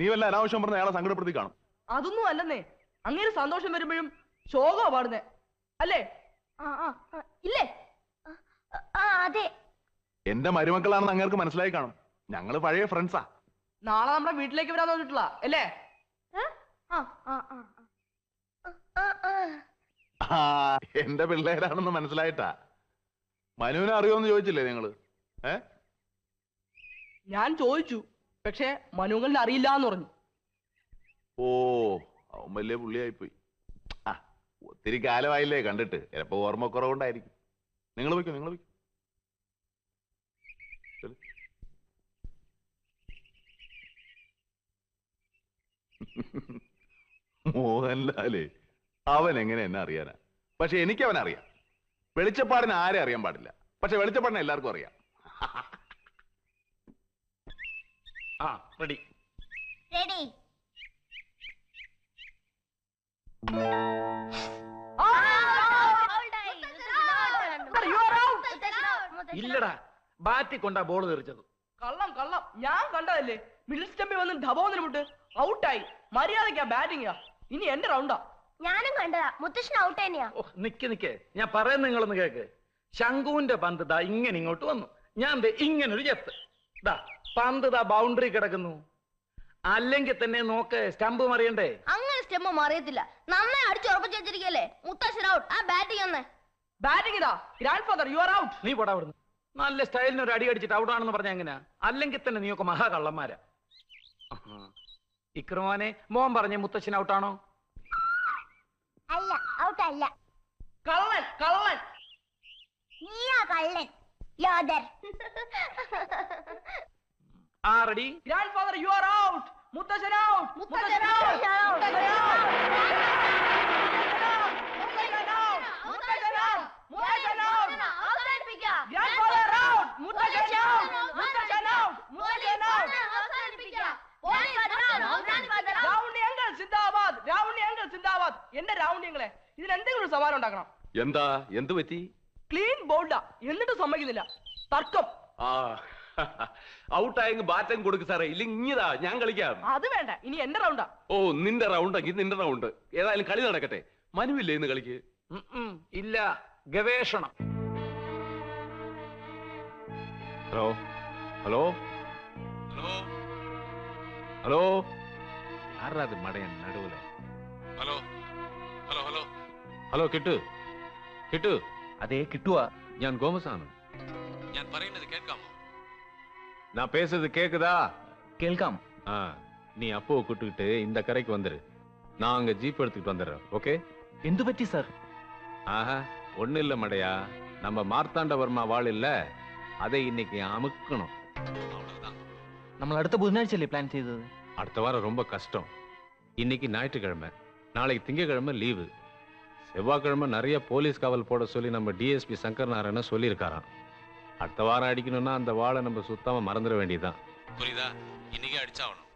നീ വല്ല അനാവശ്യം പറഞ്ഞ അയാളെ സങ്കടപ്പെടുത്തി കാണും. അതൊന്നും അല്ലെന്നേ, അങ്ങനെ സന്തോഷം വരുമ്പോഴും ശോകമാ പാടുന്നേ അല്ലേ? ഇല്ലേ? അതെ. എന്റെ മരുമക്കളാണെന്ന് അങ്ങേർക്ക് മനസ്സിലായി കാണും. ഞങ്ങള് പഴയ ഫ്രണ്ട്സാ. നാളെ നമ്മുടെ വീട്ടിലേക്ക് വരാൻ തോന്നിട്ടുള്ള അല്ലേ? എന്റെ പിള്ളേരാണെന്ന് മനസ്സിലായിട്ടാ. മനുവിനെ അറിയോന്ന് ചോദിച്ചില്ലേ നിങ്ങള്? ഞാൻ ചോദിച്ചു, പക്ഷെ മനുവിനെ അറിയില്ല എന്ന് പറഞ്ഞു. ഓ, അവൻ വലിയ പുള്ളിയായിപ്പോയി. ഒത്തിരി കാലമായില്ലേ കണ്ടിട്ട്, ചിലപ്പോ ഓർമ്മക്കുറവുണ്ടായിരിക്കും. നിങ്ങൾ വയ്ക്കും, നിങ്ങൾ വയ്ക്കും. മോഹൻലാലേ, അവൻ എങ്ങനെ എന്നെ അറിയാനാ? പക്ഷെ എനിക്ക് അവൻ അറിയാം. വെളിച്ചപ്പാടിന് ആരെ അറിയാൻ പാടില്ല, പക്ഷെ വെളിച്ചപ്പാടിനെ എല്ലാവർക്കും അറിയാം. Ready ready. ഇല്ലടാ, ബാറ്റി കൊണ്ടാ ബോൾ തെറിച്ചത്. കള്ളം കള്ളം, ഞാൻ കണ്ടതല്ലേ. മിഡിൽ സ്റ്റംപിൽ വന്ന് ഡബോന്നിന് വിട്ട് ഔട്ടായി. മര്യാദക്കാ ബാറ്റിംഗാ. ഇനി എന്റെ റൗണ്ടാ. ഞാനും കണ്ടതാ, മുത്തശ്ശൻ ഔട്ട് തന്നെയാ. നിക്ക് ഞാൻ പറയുന്ന നിങ്ങളൊന്ന് കേക്ക്. ശംഖുവിന്റെ പന്ത് ദാ ഇങ്ങനെ ഇങ്ങോട്ട് വന്നു. ഞാൻ ഇങ്ങനൊരു ചെത്ത്. ദാ പന്ത് ദാ ബൗണ്ടറി കിടക്കുന്നു. അല്ലെങ്കിൽ തന്നെ നോക്ക്, സ്റ്റംപ് മറിയണ്ടേ? അങ്ങനെ സ്റ്റംപ് മറിയത്തില്ല, നന്നായി അടിച്ചുറപ്പിച്ച് വെച്ചിരിക്കല്ലേ. മുത്തശ്ശൻ ഔട്ട്. ആ ബാറ്റിംഗ് ഒന്ന്. ബാറ്റിംഗ് ഇതാ grand father, you are out. നീ പോടാ അവിടുന്ന്. നല്ല സ്റ്റൈലിന് ഒരു അടി അടിച്ചിട്ട് ഔട്ടാണെന്ന് പറഞ്ഞ എങ്ങനെയാ? അല്ലെങ്കിൽ തന്നെ നീയൊക്കെ മഹാകള്ളന്മാരാ. ഇക്രമോനെ, മോൻ പറഞ്ഞ മുത്തശ്ശൻ ഔട്ടാണോ? അല്ല, ഔട്ട് അല്ല. കള്ളൻ കള്ളൻ. നീയാ കള്ളൻ. യോദർ. Ready. Grandfather, you are out. മുത്തശ്ശൻ ഔട്ട്. മുത്തശ്ശൻ ഔട്ട്. എന്റെ റൗണ്ടിങ്ങളെ, ഇതിന് എന്തെങ്കിലും ഒരു സമാനം ഉണ്ടാക്കണം. എന്താ? എന്ത് പറ്റി? ക്ലീൻ ബോൾഡാ, എന്നിട്ട് സമ്മതിക്കുന്നില്ല. തർക്കം. ഔട്ടായെങ്കിൽ ബാറ്റം കൊടുക്ക് സാറേ, ഇല്ലെങ്കിൽ ഇങ്ങതാ ഞാൻ കളിക്കാം. അത് വേണ്ട, ഇനി എന്റെ റൗണ്ടാ. ഓ, നിന്റെ റൗണ്ടെങ്കിൽ നിന്റെ റൗണ്ട്. ഏതായാലും കളി നടക്കട്ടെ. മനുവില്ലേ ഇന്ന് കളിക്ക്? ഇല്ല, ഗവേഷണം. ഹലോ ഹലോ ഹലോ ഹലോ, ആരാത് മടയൻ നടുവിലെ? ഹലോ ഹലോ ഹലോ ഹലോ, കിട്ടു കിട്ടു. അതെ, കിട്ടുവാ. ഞാൻ ഗോമസാണ്. ഞാൻ പറയുന്നത് കേൾക്കാമോ? ഞാൻ പേசுறது കേக்குதா? കേൾക്കാം. நீ அப்போ கூட்டிட்டு இந்த கரைக்கு வந்துரு. நான் அங்க ஜீப் எடுத்துக்கிட்டு வந்துடுறேன். ஓகே? എന്തു പറ്റി സാർ? ஒண்ணு இல்ல மடையா, நம்ம மார்த்தாண்டவர்மா வாழ் இல்ல, அதை இன்னைக்கு அமுக்கணும். നമ്മൾ അടുത്ത ബുധനാഴ്ചയല്ലേ പ്ലാൻ ചെയ്തത്? அடுத்த வாரம் ரொம்ப கஷ்டம். இன்னைக்கு ஞாயிற்றுக்கிழமை, நாளைக்கு திங்கக்கிழமை லீவு. செவ்வாய்க்கிழமை நிறைய போலீஸ் காவல் போட சொல்லி நம்ம டிஎஸ்பி சங்கர் நாராயண சொல்லியிருக்காராம். அடுத்த வாரம் அடிக்கணும்னா அந்த வாழை நம்ம சுத்தமா மறந்துட வேண்டியதுதான். புரியுதா? இன்னைக்கே அடிச்சாகணும்.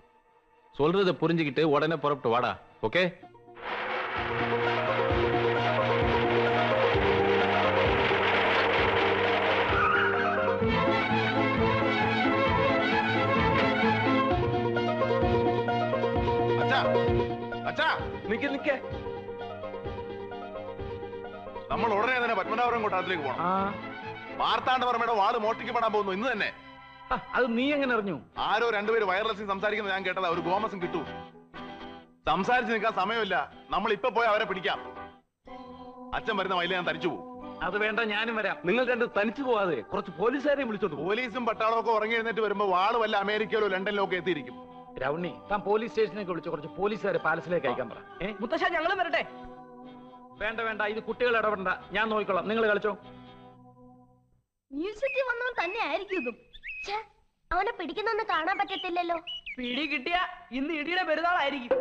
சொல்றத புரிஞ்சுக்கிட்டு உடனே புறப்பட்டு வாடா. ஓகே? നിക്ക്. നമ്മൾ ഉടനെ തന്നെ പത്മനാഭപുരം കൊട്ടാരത്തിലേക്ക് പോകണം. മാർത്താണ്ഡവർമ്മയുടെ വാള് മോഷ്ടിക്കപ്പെടാൻ പോകുന്നു ഇന്ന് തന്നെ. അത് നീ എങ്ങനെ അറിഞ്ഞു? ആരോ രണ്ടുപേര് വയർലെസ്സിൽ സംസാരിക്കുന്നത് ഞാൻ കേട്ടതാ. ഒരു ഗോമസും കിട്ടൂ. സംസാരിച്ച് നിൽക്കാൻ സമയമില്ല. നമ്മൾ ഇപ്പൊ പോയി അവരെ പിടിക്കാം. അച്ഛൻ വരുന്ന വയലിൽ ഞാൻ തനിച്ചു പോകും. അത് വേണ്ട, ഞാനും വരാം. നിങ്ങൾ രണ്ട് തനിച്ചു പോവാതെ കുറച്ച് പോലീസുകാരെയും വിളിച്ചോണ്ട്. പോലീസും പട്ടാളവും ഒക്കെ ഉറങ്ങി എഴുന്നേറ്റ് വരുമ്പോ വാള് വല്ല അമേരിക്കയിലോ ലണ്ടനിലോ ഒക്കെ എത്തിയിരിക്കും. രൗണി, താൻ പോലീസ് സ്റ്റേഷനിലേക്ക് വിളിച്ച് കുറച്ച് പോലീസുകാരെ പാലസിലേക്ക് അയക്കാൻ പറ. മുത്തശ്ശ, ഞങ്ങളും വരട്ടെ? വേണ്ട, ഇത് കുട്ടികൾ ഇടപെടണ്ട, ഞാൻ നോക്കിക്കോളാം. നിങ്ങൾ കളിച്ചോ. മ്യൂസിയത്തിൽ വന്നവൻ തന്നെ ആയിരിക്കും ഇതും. അവനെ പിടിക്കുന്നൊന്നും കാണാൻ പറ്റത്തില്ലല്ലോ. പിടി കിട്ടിയ ഇന്ന് ഇടിയുടെ പെരുന്നാളായിരിക്കും.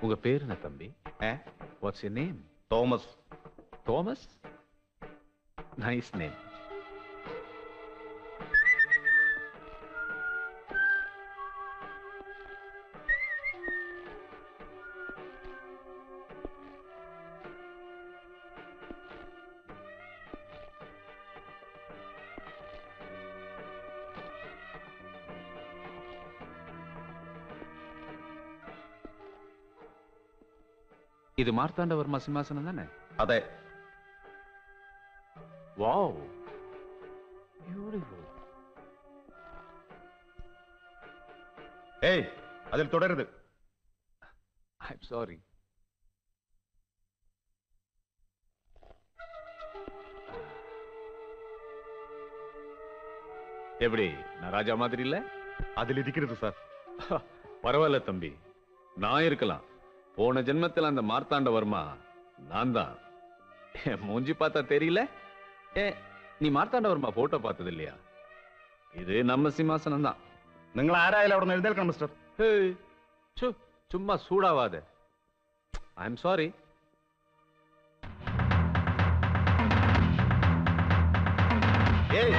உங்க பேர் என்ன தம்பி? What's your name? Thomas. Thomas? Nice name. இது மார்த்தாண்டவர்மா சிம்மாசனம் தானே? അതെ. Wow, beautiful. ഏയ് അതിൽ തുടരുത്. I am sorry. எப்படி, நான் ராஜா மாதிரி இல்ல? അതിലിരിക്കരുത് സാർ. பரவாயில்ல தம்பி, நான் இருக்கலாம். போன ஜென்மத்தில் அந்த மார்த்தாண்டவர்மா நான் தான். மூஞ்சி பார்த்தா தெரியல? நீ மார்த்தாண்டவர்மா போட்டோ பார்த்தது இல்லையா? இது நம்ம சிம்மாசனம் தான். നിങ്ങൾ ആരായാലും അവിടെ നിന്ന് എഴുന്നേൽക്കണം മിസ്റ്റർ. சும்மா சூடாவாத. ஐ எம் சாரி. ഏയ്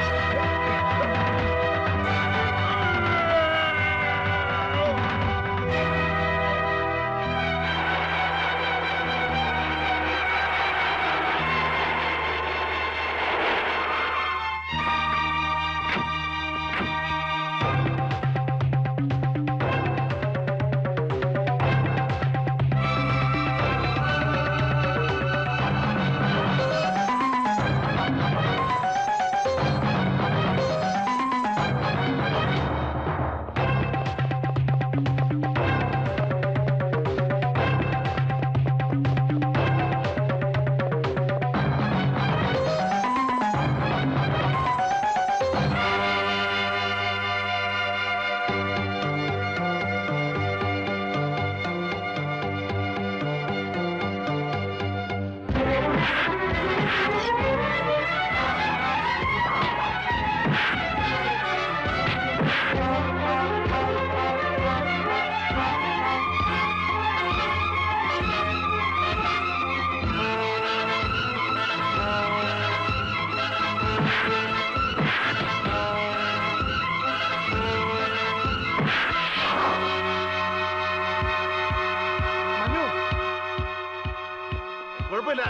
കുഴപ്പമില്ല.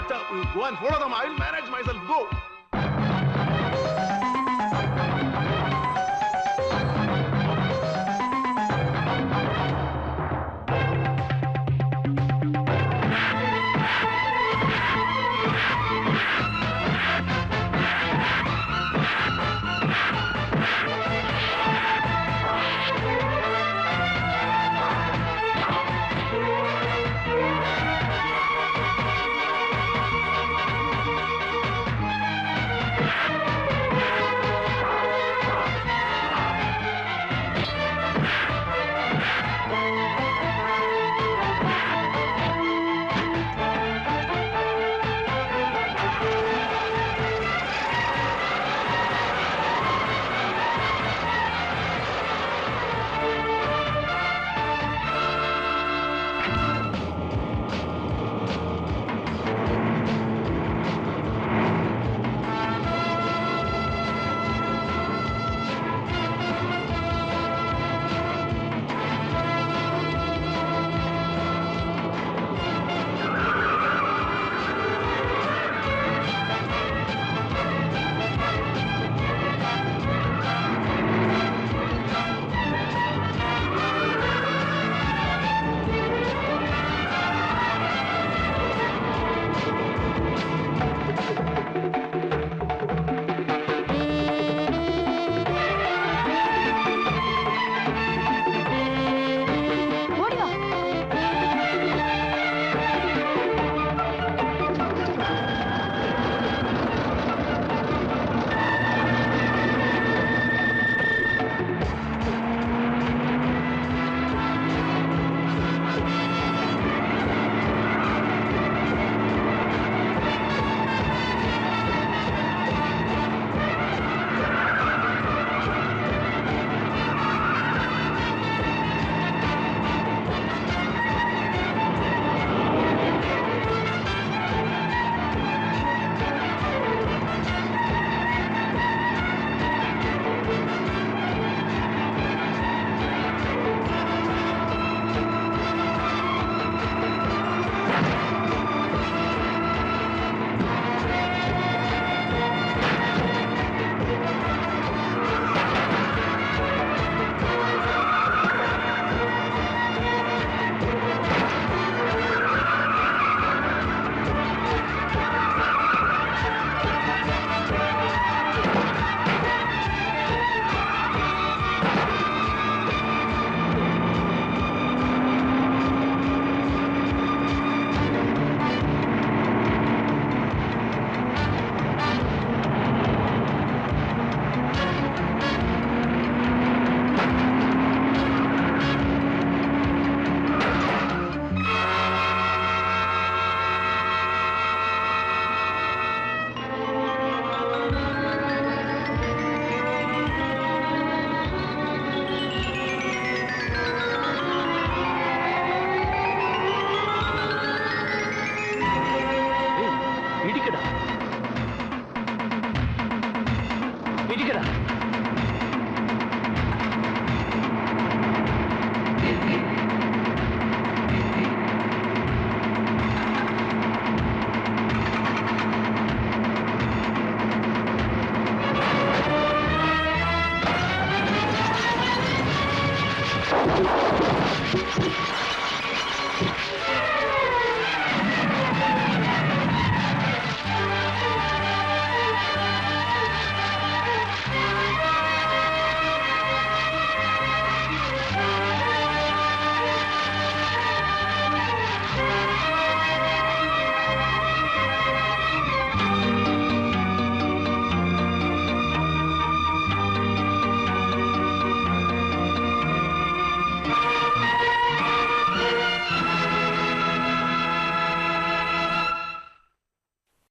Go and follow them. I will manage myself. Go.